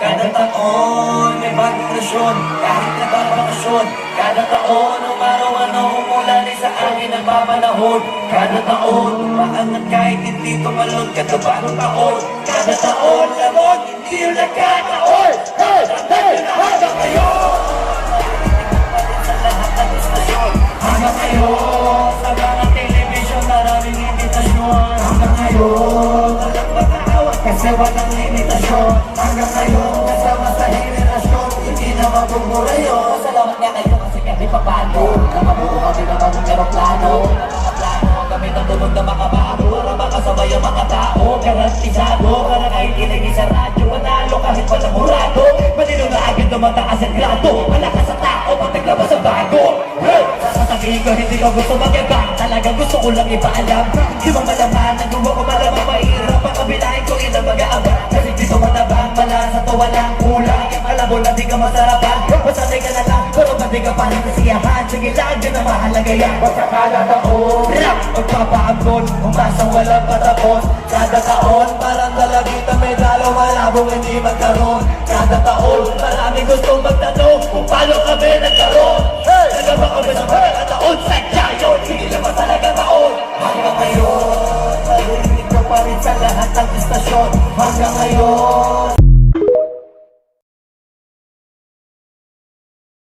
Kada taon may bagong rasyon, kahit nagbabakasyon. Kada taon umaraw-ano umulan sa akin nagpapanahon. Kada taon umaangat kahit hindi tumalon. Kada bagong taon, kada taon lamon, hindi yung nagkataon. Hey! Hey! Hanggang ngayon sa lahat ng istasyon. Hanggang ngayon sa mga telebisyon maraming imitasyon. Hanggang ngayon walang mag-aawat kasi walang limitasyon. Hanggang ngayon kasama sa henerasyon, hindi na mabubura yun. Salamat nga kayo kasi kami papago na mabuo kami ng bagong aeroplano. Mga plano kami ng tulog na makabago para makasabay ang mga tao. Garantisado para kahit kinagi sa radyo, manalo kahit walang murado. Malino na agad tumataas ang grado, malakas sa tao pag naglabas ang bago. Hey! Sasabihin ko hindi ko gusto magyabang, talaga gusto ko lang ipaalam. Di mo malaman, nagawa ko malamang mahirap, ang kabilahin ko ilang mag-aabang. Kasi dito matabang, malasa to walang kulang. Alam mo na di ka masarapan, masanay ka na lang, pero pati ka pa rin nasiyahan. Sige lang, yun ang mahalaga yan. Basta kada taon, rap, magpapaambon, umasang walang patapon. Kada taon, parang dalagita may dalaw, malabong hindi magkaroon. Kada taon, maraming gustong magtanong kung paano kami nagkaroon. Talaga ba kami sa mga taon? Sadya yun, hindi naman talaga taon. Hanggang ngayon, narinig ko pa rin sa lahat ng istasyon. Hanggang ngayon